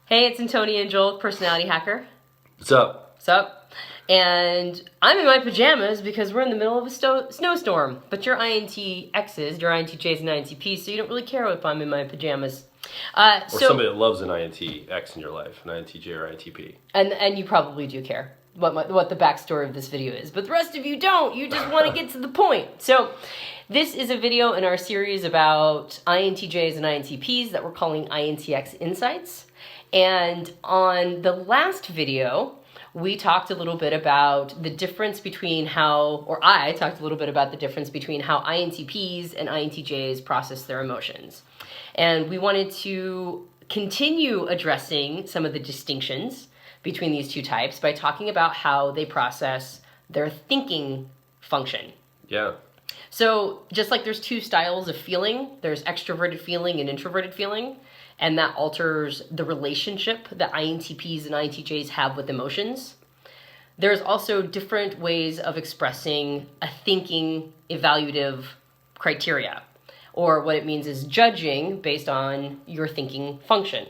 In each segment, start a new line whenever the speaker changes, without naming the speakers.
Hey, it's Antonia and Joel, Personality Hacker.
What's up?
What's up? And I'm in my pajamas because we're in the middle of a snowstorm. But you're INTx's, you're INTJs and INTPs, so you don't really care if I'm in my pajamas.
Or somebody that loves an INTx in your life, an INTJ or INTP.
And you probably do care what the backstory of this video is. But the rest of you don't. You just want to get to the point. So this is a video in our series about INTJs and INTPs that we're calling INTx Insights. And on the last video, we talked a little bit about the difference between I talked a little bit about the difference between how INTPs and INTJs process their emotions. And we wanted to continue addressing some of the distinctions between these two types by talking about how they process their thinking function.
Yeah.
So just like there's two styles of feeling, there's extroverted feeling and introverted feeling, and that alters the relationship that INTPs and INTJs have with emotions. There's also different ways of expressing a thinking evaluative criteria, or what it means is judging based on your thinking function.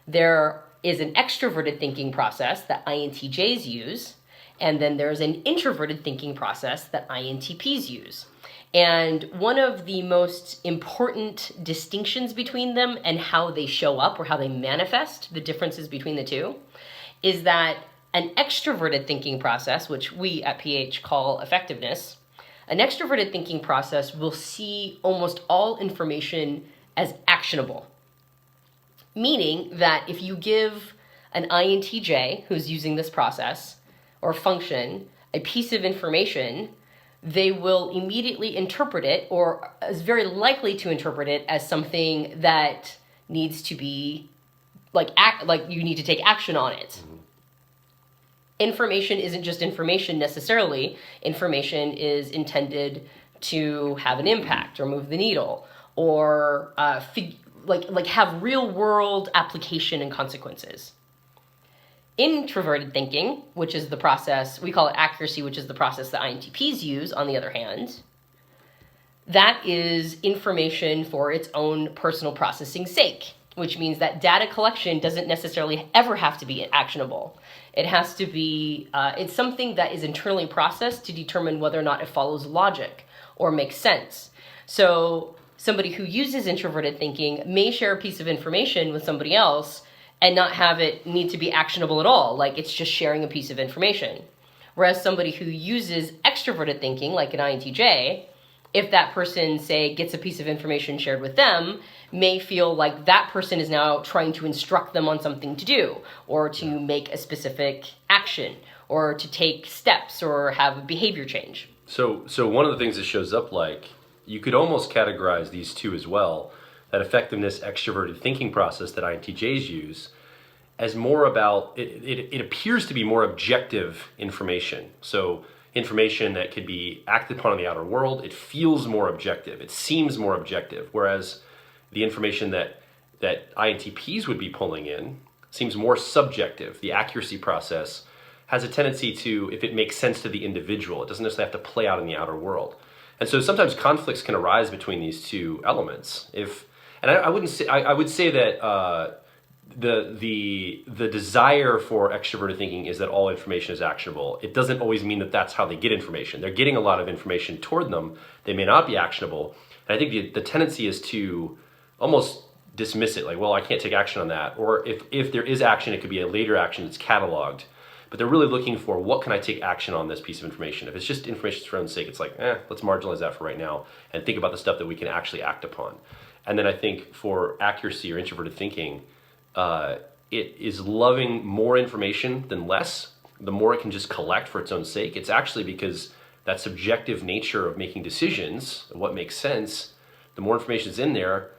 There is an extroverted thinking process that INTJs use, and then there's an introverted thinking process that INTPs use. And one of the most important distinctions between them and how they show up or how they manifest the differences between the two is that an extroverted thinking process, which we at PH call effectiveness, an extroverted thinking process will see almost all information as actionable. Meaning that if you give an INTJ who's using this process or function a piece of information, they will immediately interpret it, or is very likely to interpret it as something that needs to be like you need to take action on it. Mm-hmm. Information isn't just information necessarily. Information is intended to have an impact or move the needle or have real world application and consequences. Introverted thinking, which is the process, we call it accuracy, which is the process that INTPs use, on the other hand, that is information for its own personal processing sake, which means that data collection doesn't necessarily ever have to be actionable. It has to be, it's something that is internally processed to determine whether or not it follows logic or makes sense. So somebody who uses introverted thinking may share a piece of information with somebody else and not have it need to be actionable at all, like it's just sharing a piece of information. Whereas somebody who uses extroverted thinking, like an INTJ, if that person, say, gets a piece of information shared with them, may feel like that person is now trying to instruct them on something to do, or to make a specific action, or to take steps, or have a behavior change.
So one of the things that shows up, like, you could almost categorize these two as well, that effectiveness extroverted thinking process that INTJs use, as more about, it appears to be more objective information. So information that could be acted upon in the outer world, it feels more objective, it seems more objective, whereas the information that INTPs would be pulling in seems more subjective. The accuracy process has a tendency to, if it makes sense to the individual, it doesn't necessarily have to play out in the outer world. And so sometimes conflicts can arise between these two elements. I would say that the desire for extroverted thinking is that all information is actionable. It doesn't always mean that that's how they get information. They're getting a lot of information toward them. They may not be actionable. And I think the tendency is to almost dismiss it, like, well, I can't take action on that. Or if there is action, it could be a later action that's cataloged. But they're really looking for, what can I take action on this piece of information? If it's just information for its own sake, it's like, let's marginalize that for right now and think about the stuff that we can actually act upon. And then I think for accuracy or introverted thinking, it is loving more information than less. The more it can just collect for its own sake. It's actually because that subjective nature of making decisions, what makes sense, the more information is in there,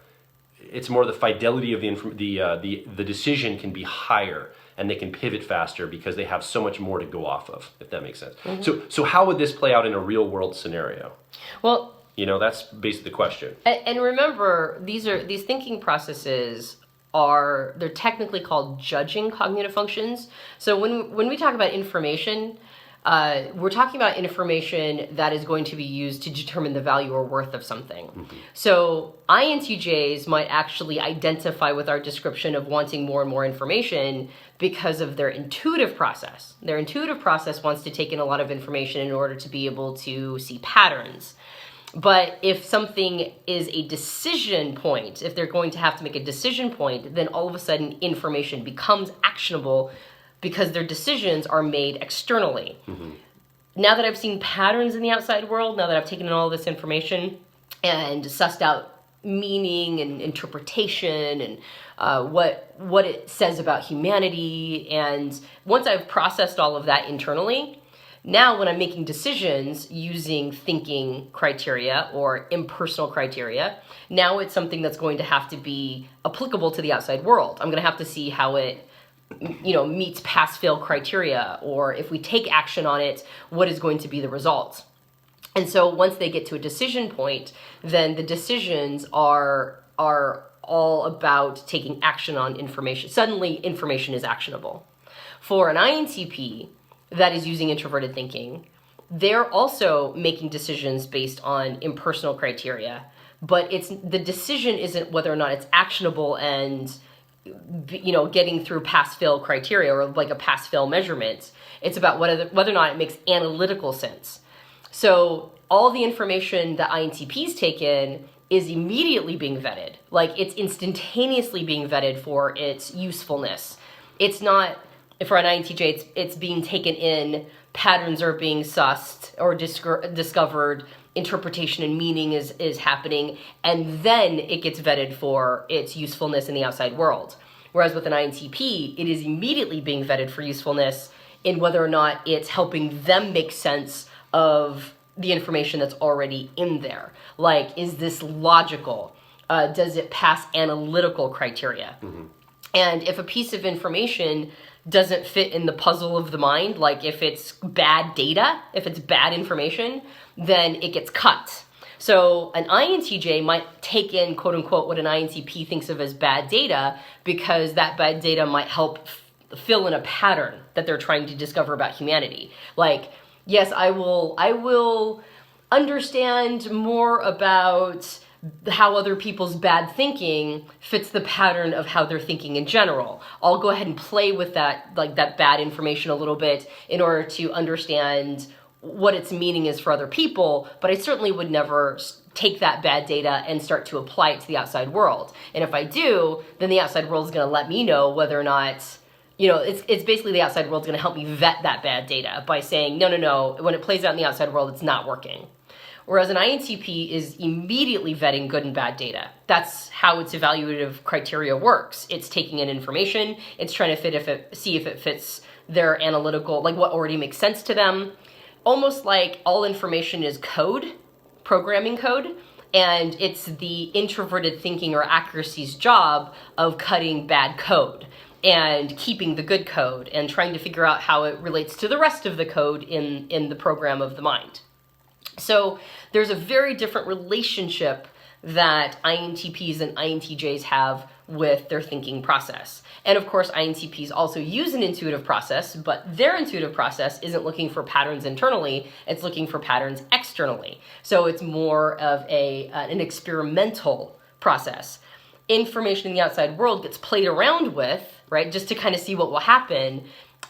it's more the fidelity of the decision can be higher, and they can pivot faster because they have so much more to go off of, if that makes sense. Mm-hmm. So how would this play out in a real world scenario?
Well,
that's basically the question.
And remember, these thinking processes they're technically called judging cognitive functions. So when we talk about information, we're talking about information that is going to be used to determine the value or worth of something. Mm-hmm. So INTJs might actually identify with our description of wanting more and more information because of their intuitive process. Their intuitive process wants to take in a lot of information in order to be able to see patterns. But if something is a decision point, if they're going to have to make a decision point, then all of a sudden information becomes actionable because their decisions are made externally. Mm-hmm. Now that I've seen patterns in the outside world, now that I've taken in all this information and sussed out meaning and interpretation and what it says about humanity, and once I've processed all of that internally, now when I'm making decisions using thinking criteria or impersonal criteria, now it's something that's going to have to be applicable to the outside world. I'm going to have to see how it meets pass-fail criteria, or if we take action on it, what is going to be the result. And so once they get to a decision point, then the decisions are all about taking action on information. Suddenly, information is actionable. For an INTP that is using introverted thinking, they're also making decisions based on impersonal criteria, but the decision isn't whether or not it's actionable and getting through pass-fail criteria or like a pass-fail measurement. It's about whether or not it makes analytical sense. So all the information that INTPs take in is immediately being vetted. Like, it's instantaneously being vetted for its usefulness. It's not, for an INTJ, it's being taken in, patterns are being sussed or discovered, interpretation and meaning is happening, and then it gets vetted for its usefulness in the outside world. Whereas with an INTP, it is immediately being vetted for usefulness in whether or not it's helping them make sense of the information that's already in there. Like, is this logical? Does it pass analytical criteria? Mm-hmm. And if a piece of information doesn't fit in the puzzle of the mind, like if it's bad data, if it's bad information, then it gets cut. So an INTJ might take in, quote unquote, what an INTP thinks of as bad data, because that bad data might help fill in a pattern that they're trying to discover about humanity. Like, yes, I will understand more about how other people's bad thinking fits the pattern of how they're thinking in general. I'll go ahead and play with that, like that bad information a little bit in order to understand what its meaning is for other people, but I certainly would never take that bad data and start to apply it to the outside world. And if I do, then the outside world is going to let me know whether or not, it's basically the outside world is going to help me vet that bad data by saying, no, when it plays out in the outside world, it's not working. Whereas an INTP is immediately vetting good and bad data. That's how its evaluative criteria works. It's taking in information, it's trying to see if it fits their analytical, like what already makes sense to them. Almost like all information is code, programming code, and it's the introverted thinking or accuracy's job of cutting bad code and keeping the good code and trying to figure out how it relates to the rest of the code in the program of the mind. So there's a very different relationship that INTPs and INTJs have with their thinking process. And of course, INTPs also use an intuitive process, but their intuitive process isn't looking for patterns internally, it's looking for patterns externally. So it's more of an experimental process. Information in the outside world gets played around with, right, just to kind of see what will happen.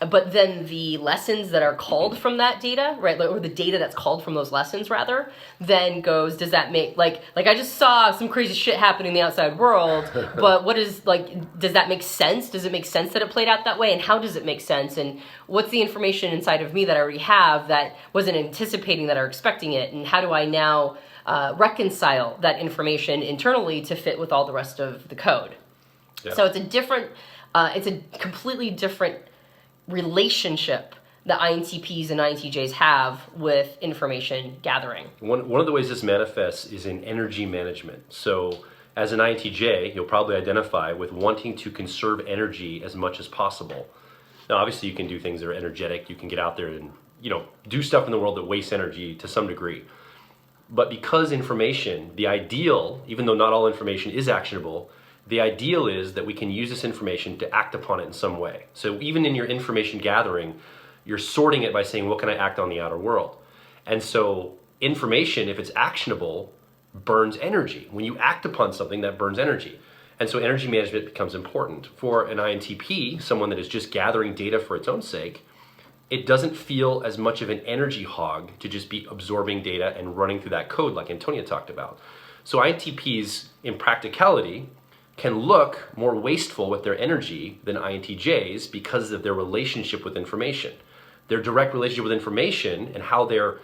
But then the lessons that are called from that data, right, or the data that's called from those lessons, rather, then goes, does that make, like I just saw some crazy shit happen in the outside world, but does that make sense? Does it make sense that it played out that way? And how does it make sense? And what's the information inside of me that I already have that wasn't anticipating that or expecting it? And how do I now reconcile that information internally to fit with all the rest of the code? Yeah. So it's a completely different relationship that INTPs and INTJs have with information gathering.
One of the ways this manifests is in energy management. So as an INTJ, you'll probably identify with wanting to conserve energy as much as possible. Now, obviously, you can do things that are energetic. You can get out there and do stuff in the world that wastes energy to some degree. But because information, the ideal, even though not all information is actionable, the ideal is that we can use this information to act upon it in some way. So even in your information gathering, You're sorting it by saying, what can I act on the outer world? And so information, if it's actionable, burns energy. When you act upon something, that burns energy. And so energy management becomes important. For an INTP, someone that is just gathering data for its own sake, it doesn't feel as much of an energy hog to just be absorbing data and running through that code like Antonia talked about. So INTPs, in practicality, can look more wasteful with their energy than INTJs because of their relationship with information. Their direct relationship with information and how they're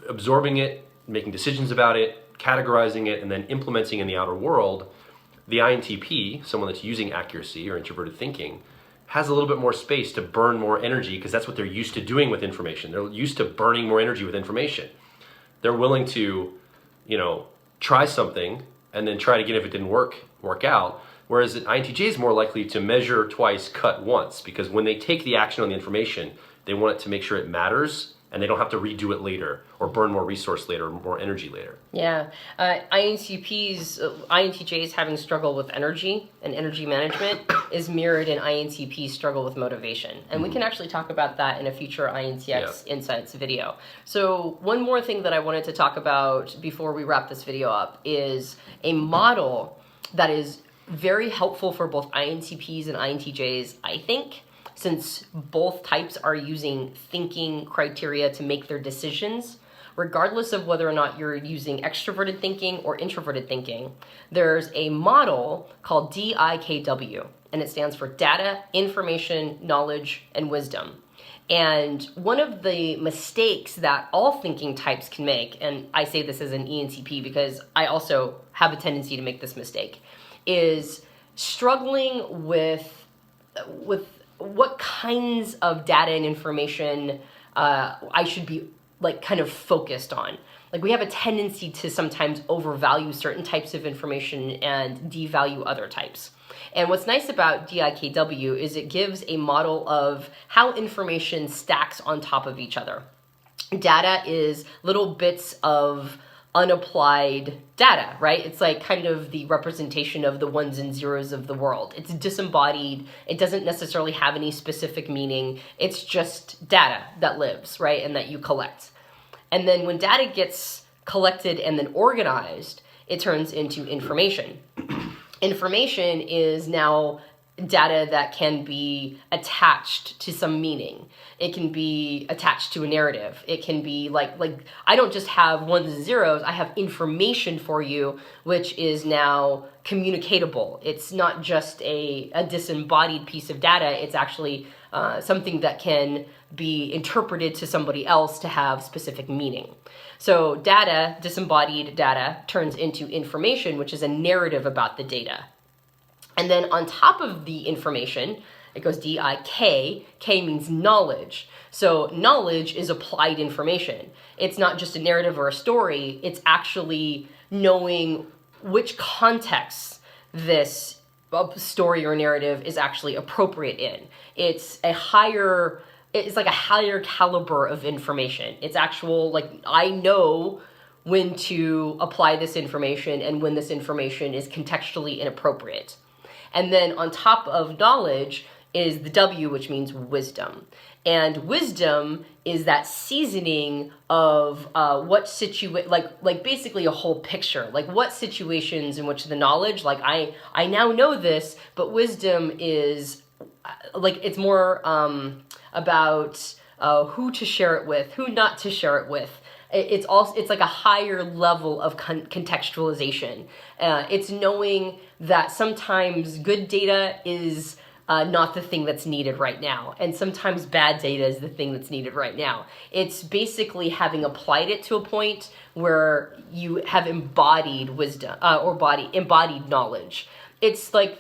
absorbing it, making decisions about it, categorizing it, and then implementing in the outer world. The INTP, someone that's using accuracy or introverted thinking, has a little bit more space to burn more energy because that's what they're used to doing with information. They're used to burning more energy with information. They're willing to, try something and then try it again if it didn't work out. Whereas an INTJ is more likely to measure twice, cut once, because when they take the action on the information, they want it to make sure it matters and they don't have to redo it later or burn more resource later or more energy later.
Yeah. INTJs having struggle with energy and energy management is mirrored in INTP's struggle with motivation. And we can actually talk about that in a future INTx Insights video. So one more thing that I wanted to talk about before we wrap this video up is a model that is very helpful for both INTPs and INTJs, I think, since both types are using thinking criteria to make their decisions, regardless of whether or not you're using extroverted thinking or introverted thinking. There's a model called DIKW, and it stands for Data, Information, Knowledge, and Wisdom. And one of the mistakes that all thinking types can make, and I say this as an ENTP because I also have a tendency to make this mistake, is struggling with what kinds of data and information I should be kind of focused on. Like we have a tendency to sometimes overvalue certain types of information and devalue other types. And what's nice about DIKW is it gives a model of how information stacks on top of each other. Data is little bits of unapplied data, right? It's like kind of the representation of the ones and zeros of the world. It's disembodied. It doesn't necessarily have any specific meaning. It's just data that lives, right? And that you collect. And then when data gets collected and then organized, it turns into information. Information is now data that can be attached to some meaning. It can be attached to a narrative. It can be like I don't just have ones and zeros, I have information for you, which is now communicatable. It's not just a disembodied piece of data, it's actually something that can be interpreted to somebody else to have specific meaning. So data, disembodied data, turns into information, which is a narrative about the data. And then on top of the information, it goes D-I-K. K means knowledge. So knowledge is applied information. It's not just a narrative or a story. It's actually knowing which context this story or narrative is actually appropriate in. It's like a higher caliber of information. It's actual, I know when to apply this information and when this information is contextually inappropriate. And then on top of knowledge is the W, which means wisdom. And wisdom is that seasoning of basically a whole picture. Like what situations in which the knowledge, I now know this, but wisdom is it's more about who to share it with, who not to share it with. It's like a higher level of contextualization. It's knowing that sometimes good data is not the thing that's needed right now, and sometimes bad data is the thing that's needed right now. It's basically having applied it to a point where you have embodied wisdom embodied knowledge. It's like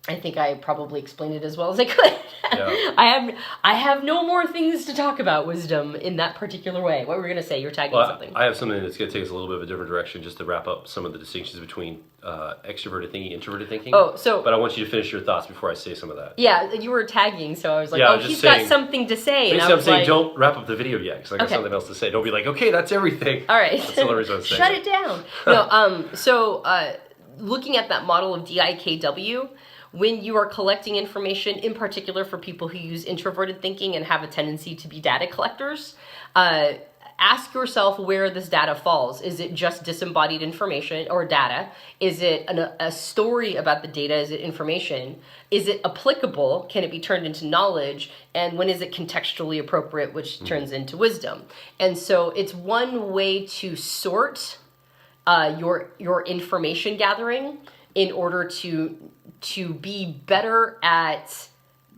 I think I probably explained it as well as I could. Yeah. I have no more things to talk about wisdom in that particular way. What were we going to say? You're tagging something.
I have something that's going to take us a little bit of a different direction just to wrap up some of the distinctions between extroverted thinking, introverted thinking. But I want you to finish your thoughts before I say some of that.
Yeah, you were tagging, so I was like, he's got something to say.
And I'm saying don't wrap up the video yet because I got something else to say. Don't be like, okay, that's everything.
All right.
That's the only reason I'm saying
Shut it down. No, looking at that model of DIKW, when you are collecting information, in particular for people who use introverted thinking and have a tendency to be data collectors, ask yourself where this data falls. Is it just disembodied information or data? Is it a story about the data? Is it information? Is it applicable? Can it be turned into knowledge? And when is it contextually appropriate, which turns into wisdom? And so it's one way to sort your information gathering in order to be better at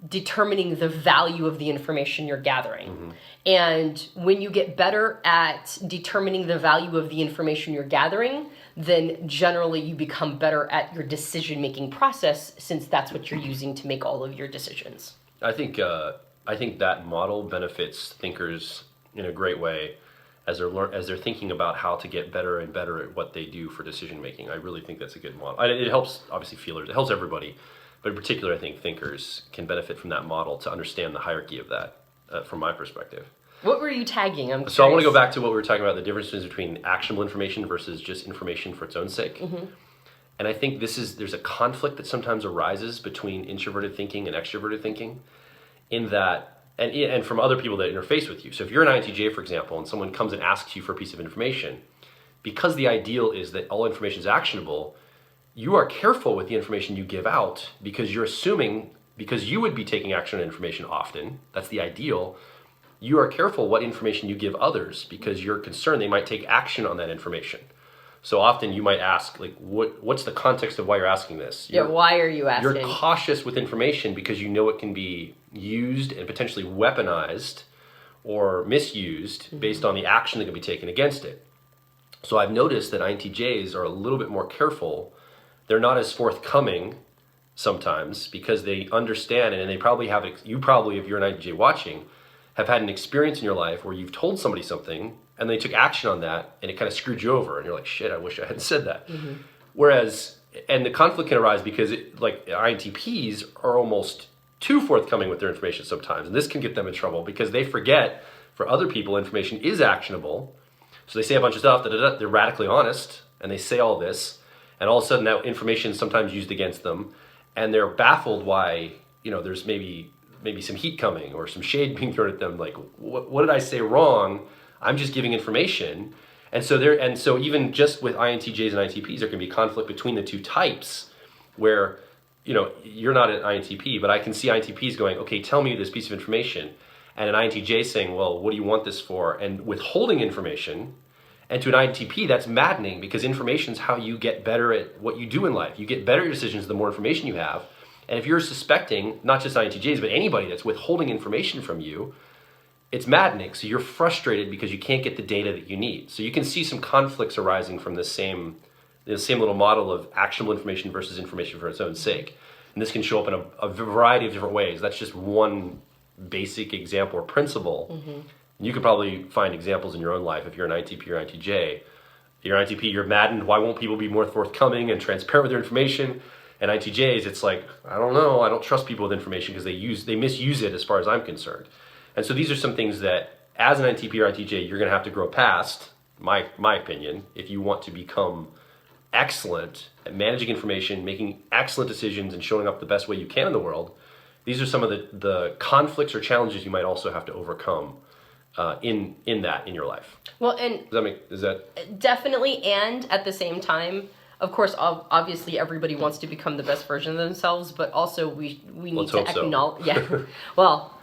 determining the value of the information you're gathering. And when you get better at determining the value of the information you're gathering, then generally you become better at your decision-making process, since that's what you're using to make all of your decisions.
I think that model benefits thinkers in a great way as they're thinking about how to get better and better at what they do for decision making. I really think that's a good model. It helps, obviously, feelers. It helps everybody, but in particular, I think thinkers can benefit from that model to understand the hierarchy of that. From my perspective.
What were you tagging? I'm curious.
So I want to go back to what we were talking about, the differences between actionable information versus just information for its own sake. And I think there's a conflict that sometimes arises between introverted thinking and extroverted thinking, in that, and from other people that interface with you. So if you're an INTJ, for example, and someone comes and asks you for a piece of information, because the ideal is that all information is actionable, you are careful with the information you give out, because you're assuming, because you would be taking action on information often, that's the ideal, you are careful what information you give others, because you're concerned they might take action on that information. So often you might ask, like, what's the context of why you're asking this?
Why are you asking?
You're cautious with information because you know it can be used and potentially weaponized or misused based on the action that can be taken against it. So I've noticed that INTJs are a little bit more careful. They're not as forthcoming sometimes, because they understand, and they probably have, you probably, if you're an INTJ watching, have had an experience in your life where you've told somebody something and they took action on that and it kind of screwed you over and you're like, shit, I wish I hadn't said that. Whereas, and the conflict can arise because INTPs are almost too forthcoming with their information sometimes, and this can get them in trouble because they forget, for other people, information is actionable. So they say a bunch of stuff, they're radically honest, and they say all this, and all of a sudden that information is sometimes used against them. And they're baffled why, there's maybe some heat coming or some shade being thrown at them. Like, what did I say wrong? I'm just giving information. And so even just with INTJs and INTPs, there can be conflict between the two types, where, you're not an INTP, but I can see INTPs going, okay, tell me this piece of information. And an INTJ saying, well, what do you want this for? And withholding information. And to an INTP, that's maddening, because information is how you get better at what you do in life. You get better at your decisions the more information you have. And if you're suspecting, not just INTJs, but anybody that's withholding information from you, it's maddening. So you're frustrated because you can't get the data that you need. So you can see some conflicts arising from the same little model of actionable information versus information for its own sake. And this can show up in a variety of different ways. That's just one basic example or principle. You could probably find examples in your own life if you're an INTP or INTJ. You're INTP, you're maddened, why won't people be more forthcoming and transparent with their information? And INTJs, it's like, I don't know, I don't trust people with information because they misuse it as far as I'm concerned. And so these are some things that, as an INTP or INTJ, you're going to have to grow past, my opinion, if you want to become excellent at managing information, making excellent decisions, and showing up the best way you can in the world. These are some of the conflicts or challenges you might also have to overcome in your life.
Well, and
is that
definitely, and at the same time, of course, obviously everybody wants to become the best version of themselves, but also we need to acknowledge. So. Yeah, well,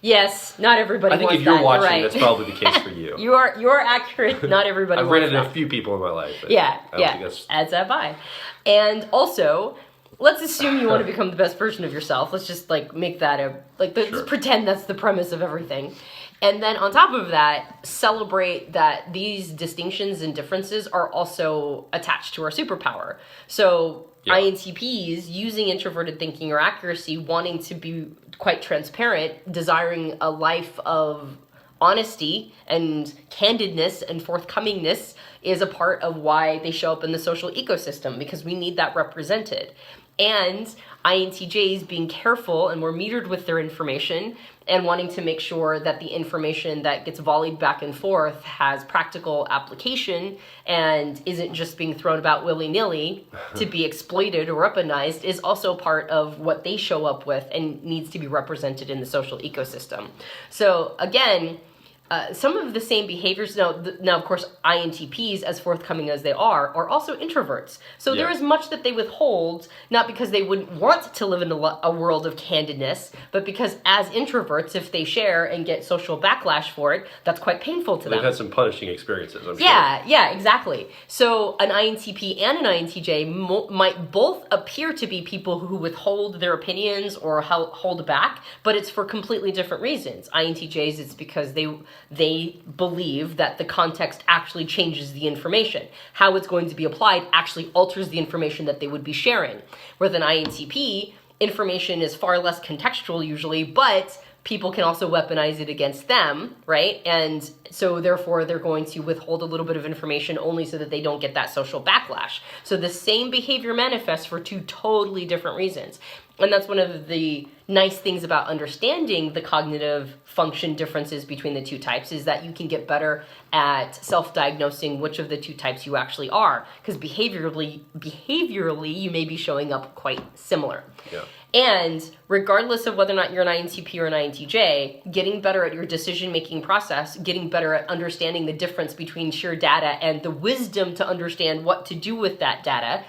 yes, not everybody.
I think
wants
if you're
that.
watching,
right.
That's probably the case for you.
you are accurate. Not everybody.
I've
wants
ran into
that.
a few people in my life.
As have I. And also, let's assume you want to become the best version of yourself. Let's just make that let's pretend that's the premise of everything. And then on top of that, celebrate that these distinctions and differences are also attached to our superpower. So INTPs using introverted thinking or accuracy, wanting to be quite transparent, desiring a life of honesty and candidness and forthcomingness is a part of why they show up in the social ecosystem, because we need that represented. And INTJs being careful and more metered with their information and wanting to make sure that the information that gets volleyed back and forth has practical application and isn't just being thrown about willy-nilly to be exploited or weaponized is also part of what they show up with and needs to be represented in the social ecosystem. So again, some of the same behaviors, now of course, INTPs, as forthcoming as they are also introverts. So there is much that they withhold, not because they wouldn't want to live in a world of candidness, but because as introverts, if they share and get social backlash for it, that's quite painful to them.
They've had some punishing experiences, I'm sure.
Yeah, exactly. So an INTP and an INTJ might both appear to be people who withhold their opinions or hold back, but it's for completely different reasons. INTJs, it's because they believe that the context actually changes the information. How it's going to be applied actually alters the information that they would be sharing. With an INTP, information is far less contextual usually, but people can also weaponize it against them, right? And so therefore they're going to withhold a little bit of information only so that they don't get that social backlash. So the same behavior manifests for two totally different reasons. And that's one of the nice things about understanding the cognitive function differences between the two types, is that you can get better at self-diagnosing which of the two types you actually are, because behaviorally you may be showing up quite similar.
Yeah.
And regardless of whether or not you're an INTP or an INTJ, getting better at your decision-making process, getting better at understanding the difference between sheer data and the wisdom to understand what to do with that data.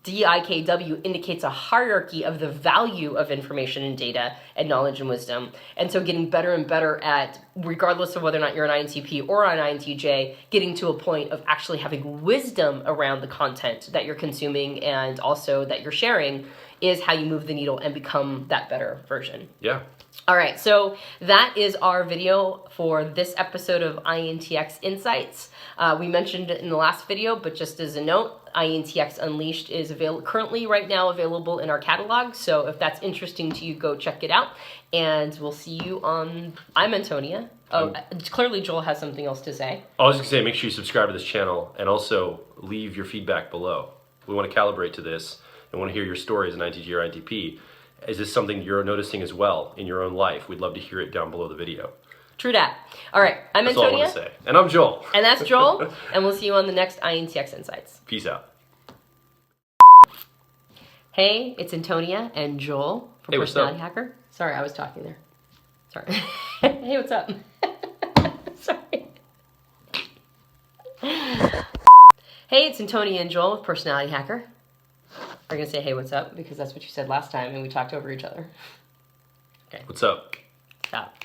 DIKW indicates a hierarchy of the value of information and data and knowledge and wisdom. And so getting better and better at, regardless of whether or not you're an INTP or an INTJ, getting to a point of actually having wisdom around the content that you're consuming and also that you're sharing is how you move the needle and become that better version.
Yeah.
All right, so that is our video for this episode of INTx Insights. We mentioned it in the last video, but just as a note, INTx Unleashed is currently right now available in our catalog. So if that's interesting to you, go check it out. And we'll see you on... I'm Antonia. Oh, clearly Joel has something else to say.
I was just going to say, make sure you subscribe to this channel and also leave your feedback below. We want to calibrate to this and want to hear your story as an INTJ or INTP. Is this something you're noticing as well in your own life? We'd love to hear it down below the video.
True dat. All right, I'm
That's
Antonia.
all I want to say. And I'm Joel.
And that's Joel. And we'll see you on the next INTx Insights.
Peace out.
Hey, it's Antonia and Joel from Personality Hacker. Sorry, I was talking there. Sorry. Hey, what's up? Sorry. Hey, it's Antonia and Joel with Personality Hacker. We're going to say, hey, what's up? Because that's what you said last time and we talked over each other. Okay.
What's up?
Stop.